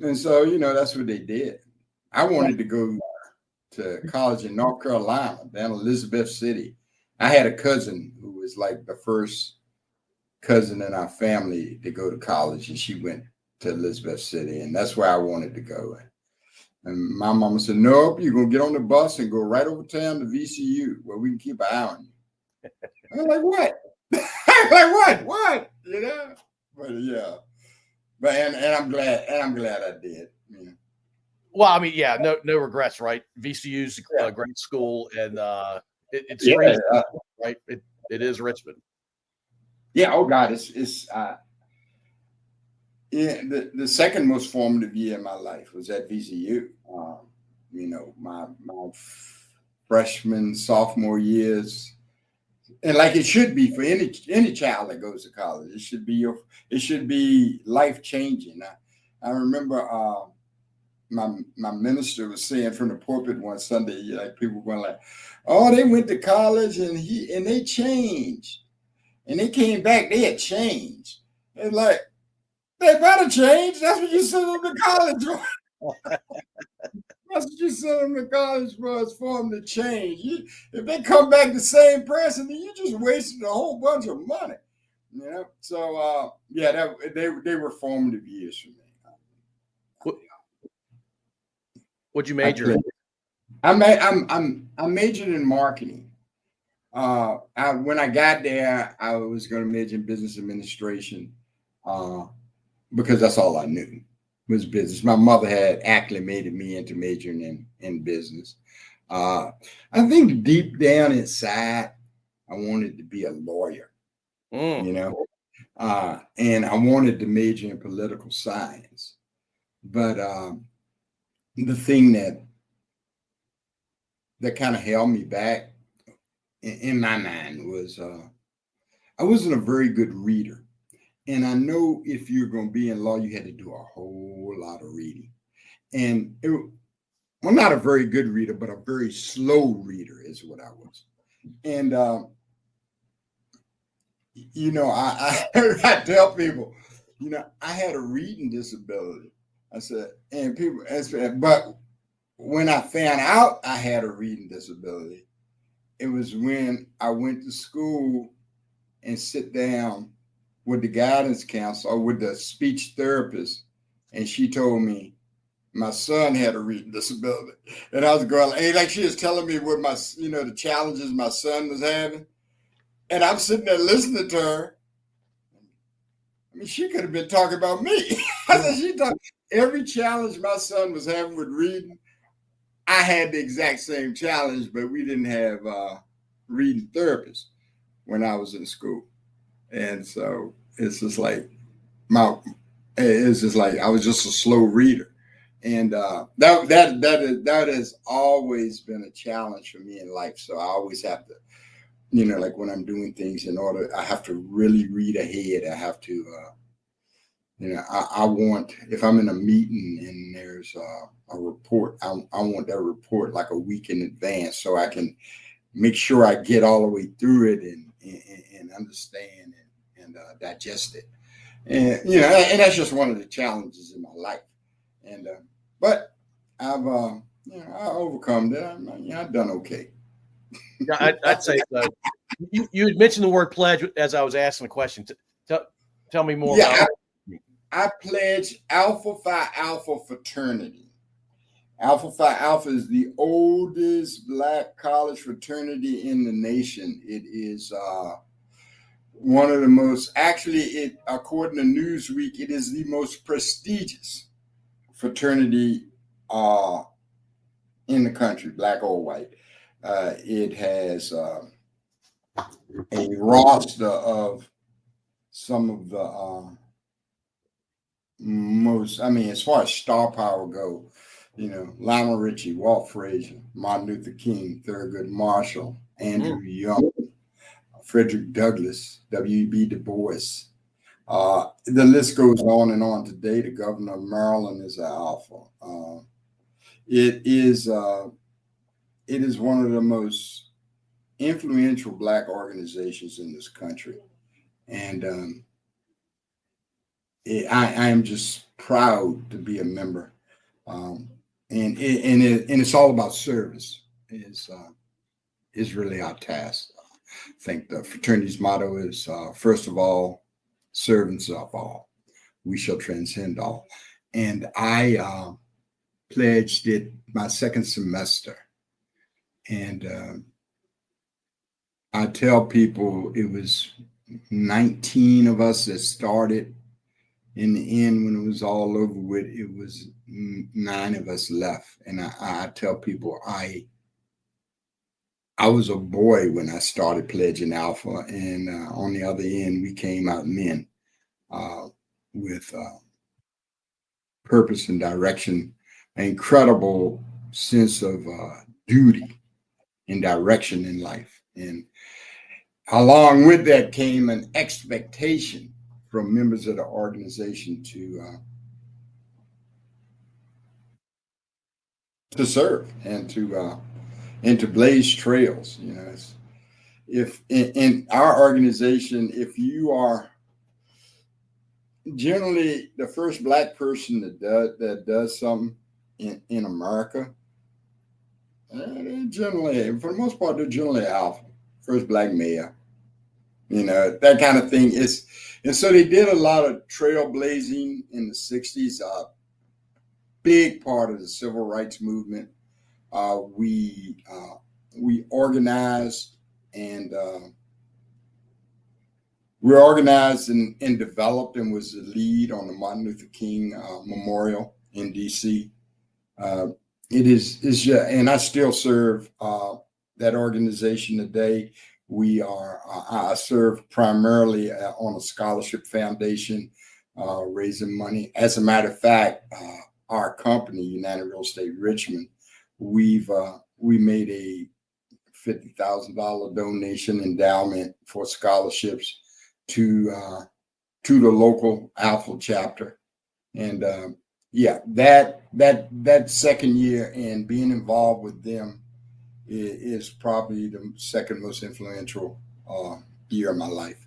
And so, you know, that's what they did. I wanted to go to college in North Carolina, down Elizabeth City. I had a cousin who was like the first cousin in our family to go to college, and she went to Elizabeth City, and that's where I wanted to go. And my mama said, "Nope, you're gonna get on the bus and go right over town to VCU, where we can keep an eye on you." I'm like, "What?" I'm like, "What? You know?" But yeah, but and I'm glad I did. Yeah. Well, I mean, yeah, no regrets, right? VCU's a great school, and it's crazy, right? It is Richmond. Yeah. Oh God, it's yeah. The second most formative year in my life was at VCU. You know, my freshman, sophomore years, and like it should be for any child that goes to college. It should be life changing. I remember my minister was saying from the pulpit one Sunday, like people were like, "Oh, they went to college and they changed, and they came back, they had changed." And like, they better change. That's what you sent them to college for. That's what you sent them to college for them to change. If they come back the same person, then you just wasted a whole bunch of money. You know. So yeah, they were formative years for me. What'd you major in? I majored in marketing. When I got there, I was going to major in business administration because that's all I knew was business. My mother had acclimated me into majoring in business. I think deep down inside, I wanted to be a lawyer, you know, and I wanted to major in political science. But the thing that kind of held me back in my mind was I wasn't a very good reader. And I know if you're going to be in law, you had to do a whole lot of reading. And well, not a very good reader, but a very slow reader is what I was. And, you know, I tell people, you know, I had a reading disability. I said, and people, but when I found out I had a reading disability, it was when I went to school and sit down with the guidance counselor or with the speech therapist, and she told me my son had a reading disability, and I was going, hey, like she was telling me what the challenges my son was having, and I'm sitting there listening to her. I mean, she could have been talking about me. I said, she talked every challenge my son was having with reading. I had the exact same challenge, but we didn't have reading therapists when I was in school. And so it's just like I was just a slow reader. And that has always been a challenge for me in life. So I always have to, like when I'm doing things I have to really read ahead. I have to, I want, if I'm in a meeting and there's a report, I want that report like a week in advance so I can make sure I get all the way through it and understand and digest it. And, and that's just one of the challenges in my life. And, but I've, I overcome that. I've done okay. Yeah, I'd say so. You had mentioned the word pledge as I was asking the question. Tell me more about it. I pledge Alpha Phi Alpha fraternity. Alpha Phi Alpha is the oldest Black college fraternity in the nation. It is one of the most, according to Newsweek, it is the most prestigious fraternity in the country, Black or white. It has a roster of some of the most, as far as star power go, Lionel Richie, Walt Frazier, Martin Luther King, Thurgood Marshall, Andrew Young, Frederick Douglass, W.E.B. Du Bois. The list goes on and on. Today, the governor of Maryland is an alpha. It is one of the most influential Black organizations in this country, and I am just proud to be a member. And it's all about service. Is really our task. I think the fraternity's motto is, first of all, servants of all. We shall transcend all. And I pledged it my second semester. And I tell people it was 19 of us that started. In the end, when it was all over with, it was 9 of us left. And I tell people I was a boy when I started pledging Alpha, and on the other end, we came out men with purpose and direction, an incredible sense of duty and direction in life. And along with that came an expectation from members of the organization to to serve and to blaze trails. You know, if in our organization, if you are generally the first Black person that does something in America, they generally, for the most part, they're generally alpha. First Black mayor, you know, that kind of thing. And so they did a lot of trailblazing in the 60s, big part of the civil rights movement. We organized and and developed and was the lead on the Martin Luther King Memorial in DC. And I still serve that organization today. I serve primarily on a scholarship foundation, raising money. As a matter of fact, our company, United Real Estate Richmond, we made a $50,000 donation endowment for scholarships to the local Alpha chapter. And that second year and being involved with them is probably the second most influential year of my life.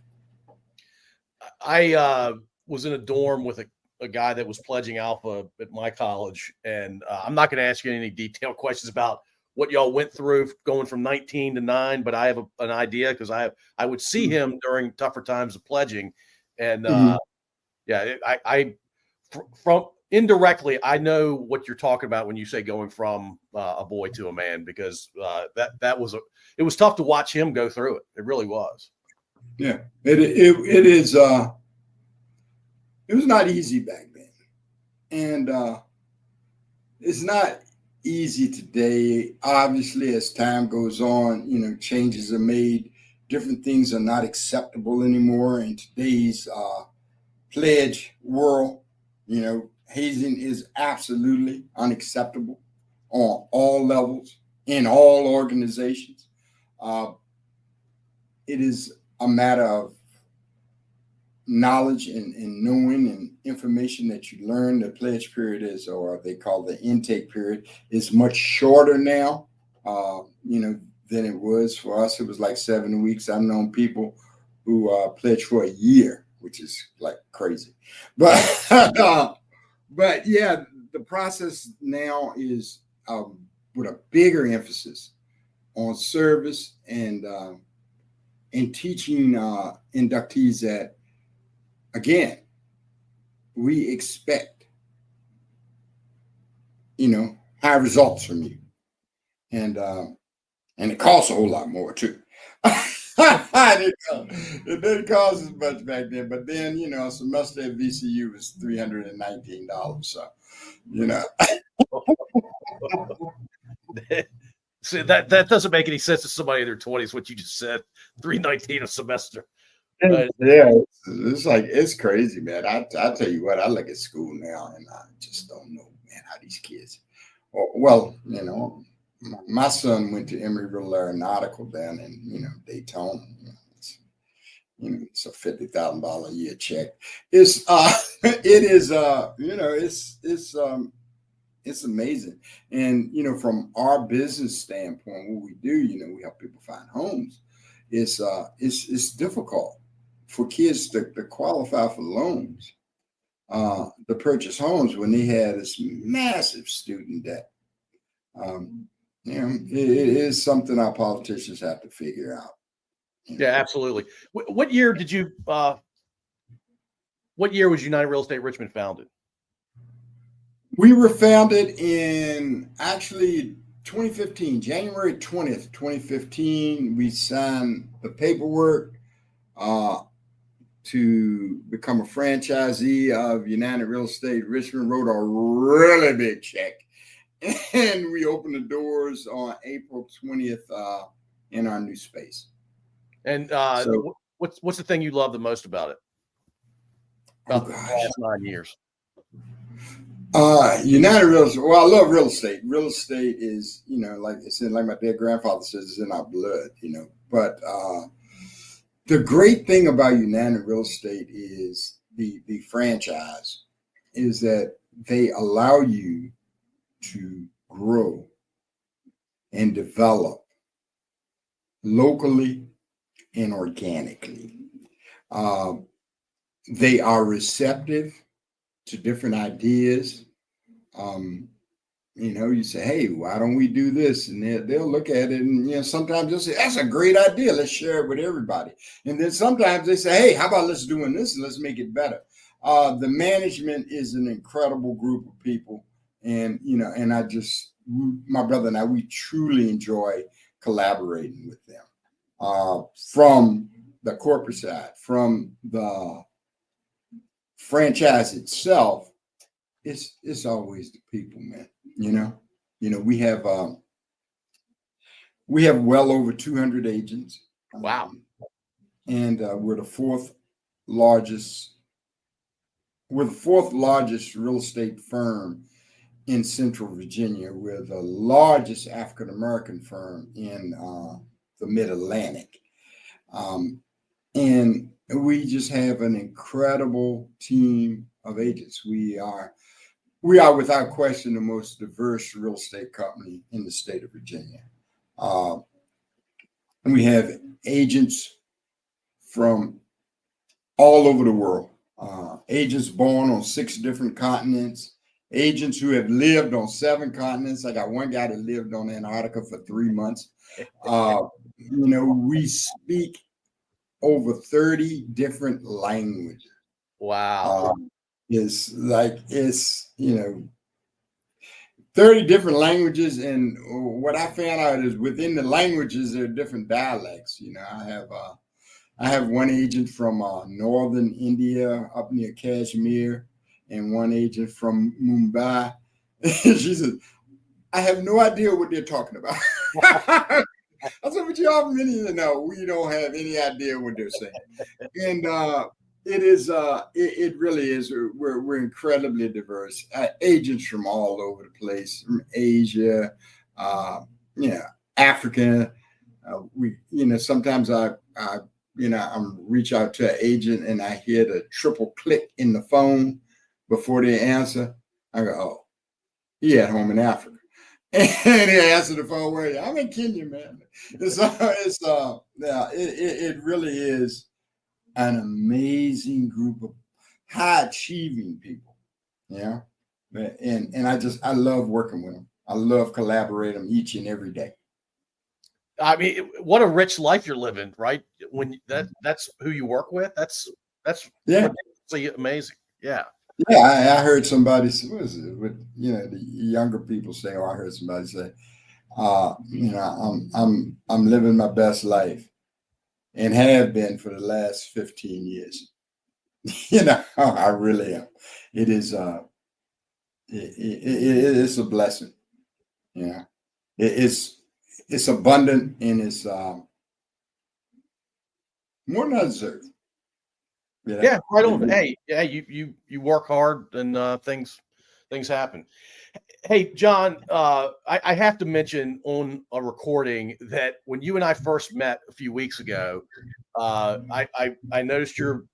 I was in a dorm with a guy that was pledging Alpha at my college, and I'm not going to ask you any detailed questions about what y'all went through going from 19 to 9, but I have an idea because I would see him during tougher times of pledging, and from indirectly, I know what you're talking about when you say going from a boy to a man, because it was tough to watch him go through it. It really was. Yeah, it is. It was not easy back then, and it's not easy today. Obviously, as time goes on, you know, changes are made. Different things are not acceptable anymore in today's pledge world. You know, hazing is absolutely unacceptable on all levels in all organizations. It is a matter of knowledge and knowing and information that you learn. The pledge period is, or they call the intake period, is much shorter now, than it was for us. It was like 7 weeks. I've known people who pledged for a year, which is like crazy. But but yeah, the process now is with a bigger emphasis on service and teaching inductees that, again, we expect, high results from you, and it costs a whole lot more too. It didn't cost as much back then, but then a semester at VCU was $319. So, See, that doesn't make any sense to somebody in their 20s. What you just said, $319 a semester. Yeah, it's crazy, man. I tell you what, I look at school now and I just don't know, man, how these kids. Well, my son went to Emeryville Aeronautical down in Daytona. It's a $50,000 a year check. It's it's amazing. And from our business standpoint, what we do, we help people find homes. It's difficult for kids to qualify for loans, to purchase homes when they had this massive student debt. It is something our politicians have to figure out. Yeah, absolutely. What year did you? What year was United Real Estate Richmond founded? We were founded in actually 2015, January 20th, 2015. We signed the paperwork to become a franchisee of United Real Estate Richmond. Wrote a really big check, and we opened the doors on April 20th in our new space. And so, what's the thing you love the most about it? About the last 9 years. United Real Estate. Well, I love real estate. Real estate is, like I said, like my dead grandfather says, it's in our blood. But the great thing about United Real Estate is the franchise is that they allow you to grow and develop locally and organically. They are receptive to different ideas. You say, hey, why don't we do this? And they'll look at it, and sometimes they'll say, that's a great idea. Let's share it with everybody. And then sometimes they say, hey, how about let's doing this and let's make it better. The management is an incredible group of people. And, and my brother and I, we truly enjoy collaborating with them. From the corporate side, from the franchise itself, it's always the people, man. We have well over 200 agents. Wow. And we're the fourth largest real estate firm in Central Virginia. We're the largest African American firm in the Mid-Atlantic. And we just have an incredible team of agents. We are without question the most diverse real estate company in the state of Virginia. And we have agents from all over the world. Agents born on 6 different continents. Agents who have lived on 7 continents. I got one guy that lived on Antarctica for 3 months. We speak over 30 different languages. Wow. It's 30 different languages. And what I found out is within the languages, there are different dialects. I have one agent from northern India up near Kashmir and one agent from Mumbai. She said, I have no idea what they're talking about. I said, but y'all many know we don't have any idea what they're saying. And it really is. We're incredibly diverse. Agents from all over the place, from Asia, Africa. Sometimes I reach out to an agent and I hear the triple click in the phone before they answer. I go, oh, he at home in Africa. And they answer the phone where I'm in Kenya, man. It really is an amazing group of high achieving people. Yeah. And I love working with them. I love collaborating each and every day. I mean, what a rich life you're living, right? When that's who you work with, that's ridiculously amazing. Yeah. Yeah, I heard somebody say, what is it? With the younger people say, I heard somebody say, I'm living my best life and have been for the last 15 years. I really am. It is it's a blessing. Yeah. It's abundant and it's more than I deserve. Yeah, right on. Hey, yeah, you work hard and things happen. Hey, John, I have to mention on a recording that when you and I first met a few weeks ago, I noticed your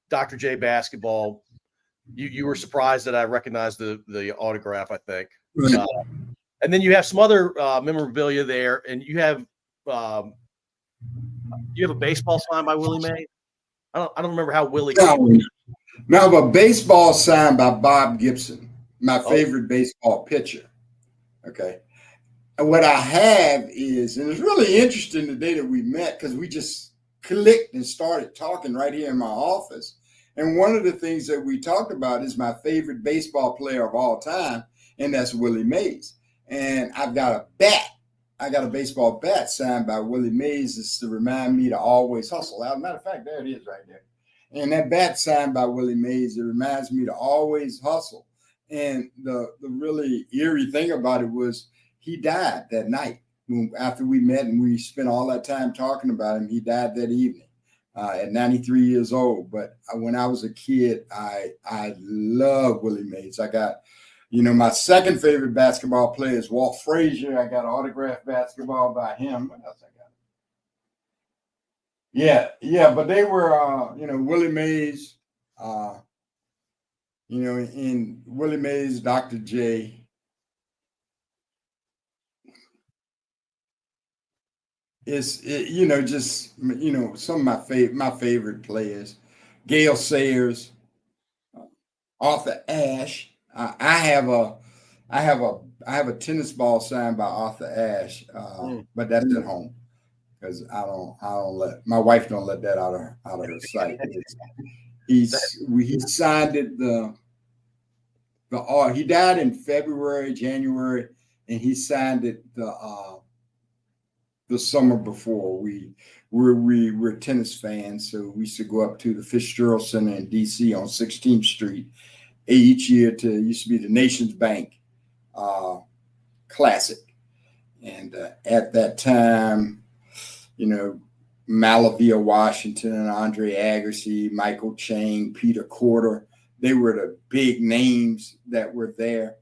Dr. J basketball. You were surprised that I recognized the autograph, I think. Right. And then you have some other memorabilia there, and you have a baseball signed by Willie Mays. I don't remember how Willie came. Now, a baseball signed by Bob Gibson, my favorite baseball pitcher. Okay. And what I have is, and it's really interesting the day that we met because we just clicked and started talking right here in my office. And one of the things that we talked about is my favorite baseball player of all time, and that's Willie Mays. And I've got a bat. I got a baseball bat signed by Willie Mays. It's to remind me to always hustle. As a matter of fact, there it is right there. And that bat signed by Willie Mays, it reminds me to always hustle. And the really eerie thing about it was he died that night. After we met and we spent all that time talking about him, he died that evening at 93 years old. But when I was a kid, I love Willie Mays. I got, my second favorite basketball player is Walt Frazier. I got autographed basketball by him. What else I got? Yeah, but they were, Willie Mays, in Willie Mays, Dr. J, just some of my favorite players, Gail Sayers, Arthur Ashe. I have a I have a tennis ball signed by Arthur Ashe, but that's at home because I don't let my wife don't let that out of her sight. He signed it he died in January, and he signed it the summer before. We're tennis fans, so we used to go up to the Fitzgerald Center in D.C. on 16th Street each year used to be the Nations Bank Classic, and at that time, Malavia Washington, Andre Agassi, Michael Chang, Peter Corder, they were the big names that were there.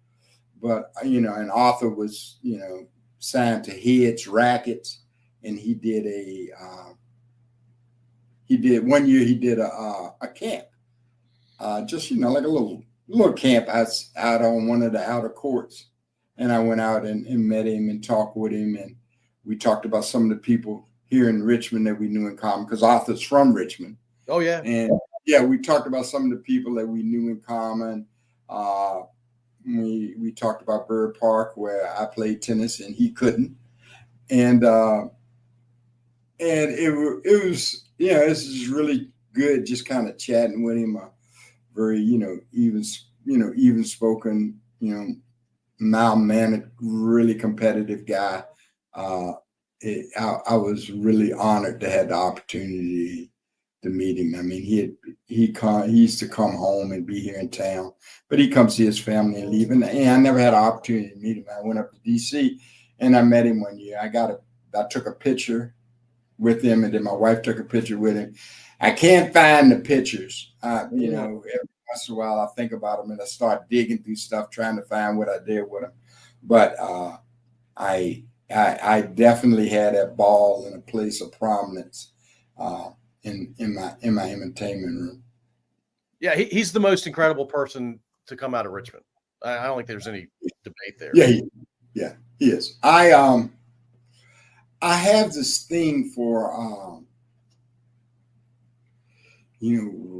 But and Arthur was signed to Heads Rackets, and he did one year he did a camp, just like a little camp out on one of the outer courts, and I went out and met him and talked with him, and we talked about some of the people here in Richmond that we knew in common because Arthur's from Richmond. Oh yeah, and we talked about some of the people that we knew in common. We talked about Bird Park where I played tennis and he couldn't, and it was this is really good just kind of chatting with him. Very even spoken, mild-mannered, really competitive guy. I was really honored to have the opportunity to meet him. I mean, he used to come home and be here in town, but he come see his family and leave. And I never had an opportunity to meet him. I went up to D.C. and I met him one year. I took a picture with him, and then my wife took a picture with him. I can't find the pictures. Every once in a while I think about them and I start digging through stuff, trying to find what I did with him. But I definitely had that ball in a place of prominence in my entertainment room. Yeah, he's the most incredible person to come out of Richmond. I don't think there's any debate there. Yeah, he is. I have this thing for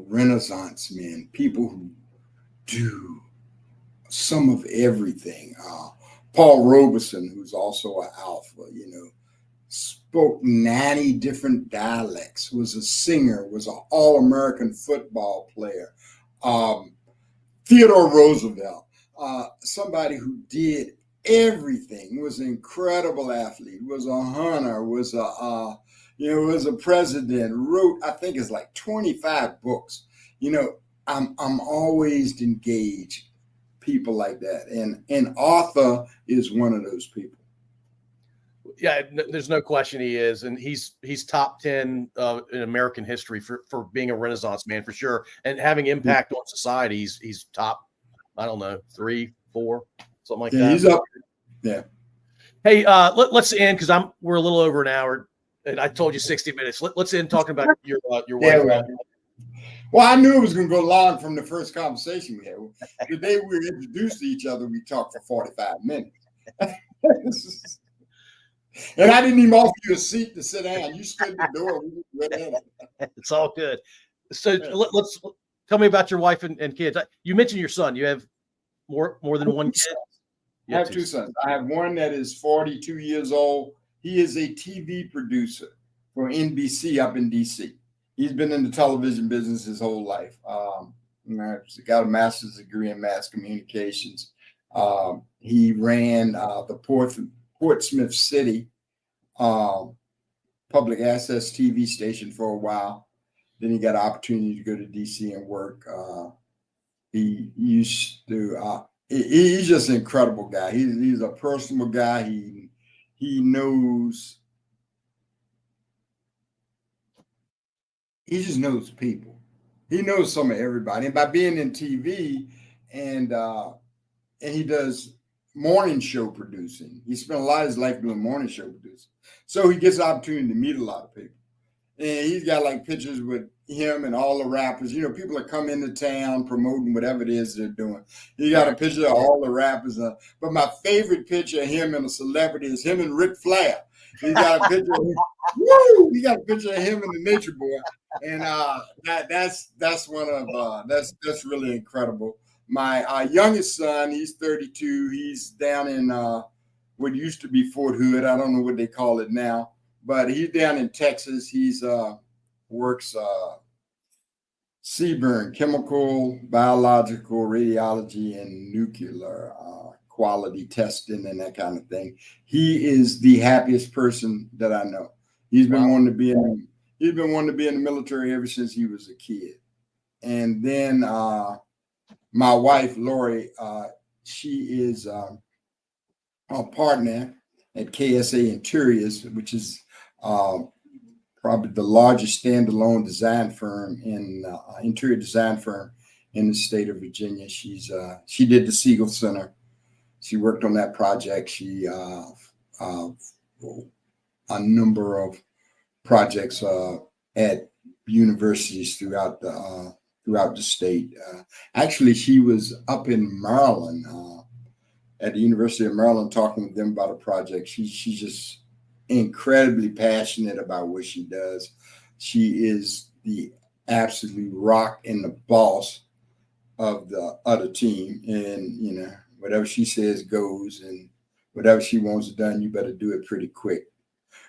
Renaissance men, people who do some of everything. Paul Robeson, who's also an alpha, spoke 90 different dialects, was a singer, was an All-American football player. Theodore Roosevelt, somebody who did everything, was an incredible athlete, was a hunter, was a president, wrote, I think it's like 25 books. I'm always engaged people like that. And Arthur is one of those people. Yeah, there's no question he is. And he's top 10 in American history for being a Renaissance man, for sure. And having impact on society, he's top, I don't know, 3, 4, something like that. He's up. Yeah. Hey, let's end because we're a little over an hour. And I told you 60 minutes. Let's end talking about your wife. Right. Well, I knew it was going to go long from the first conversation we had. The day we were introduced to each other, we talked for 45 minutes. And I didn't even offer you a seat to sit down. You stood at the door. It's all good. So let's tell me about your wife and kids. You mentioned your son. You have more than one kid? I have 2 sons. I have one that is 42 years old. He is a TV producer for NBC up in D.C. He's been in the television business his whole life. He's got a master's degree in mass communications. He ran the Portsmouth City public access TV station for a while. Then he got an opportunity to go to D.C. and work. He used to. He's just an incredible guy. He's a personal guy. He knows. He just knows people. He knows some of everybody. And by being in TV and he does morning show producing. He spent a lot of his life doing morning show producing. So he gets the opportunity to meet a lot of people. And he's got like pictures with him and all the rappers. People that come into town promoting whatever it is they're doing. He got a picture of all the rappers. But my favorite picture of him and a celebrity is him and Ric Flair. He got a picture of him. Woo! He got a picture of him and the Nature Boy, and that's one of that's really incredible. My youngest son, he's 32. He's down in what used to be Fort Hood. I don't know what they call it now, but he's down in Texas. He's works CBRN, chemical, biological, radiology, and nuclear quality testing and that kind of thing. He is the happiest person that I know. He's been wanting to be in. He's been wanting to be in the military ever since he was a kid. And then my wife, Laurie, she is a partner at KSA Interiors, which is probably the largest standalone design firm in interior design firm in the state of Virginia. She did the Siegel Center. She worked on that project. She a number of projects at universities throughout the state. Actually, she was up in Maryland at the University of Maryland talking with them about a project. She's just incredibly passionate about what she does. She is the absolute rock and the boss of the other team, and whatever she says goes, and whatever she wants done, you better do it pretty quick.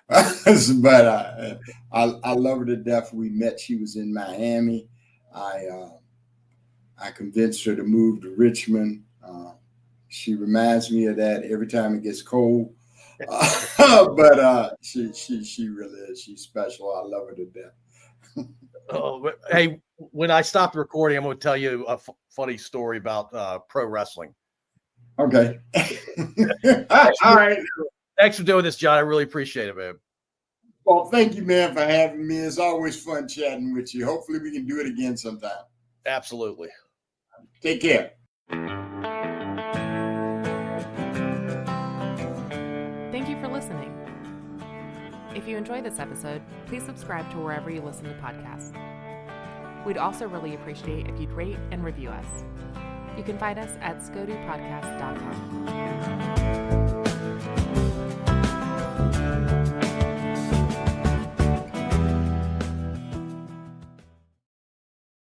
But I love her to death. We met. She was in Miami. I convinced her to move to Richmond. She reminds me of that every time it gets cold. But she really is. She's special. I love her to death. Oh, hey, when I stop the recording, I'm going to tell you a funny story about pro wrestling. Okay. All right. Thanks for doing this, John. I really appreciate it, man. Well, thank you, man, for having me. It's always fun chatting with you. Hopefully we can do it again sometime. Absolutely. Take care. Thank you for listening. If you enjoyed this episode, please subscribe to wherever you listen to podcasts. We'd also really appreciate if you'd rate and review us. You can find us at scodupodcast.com.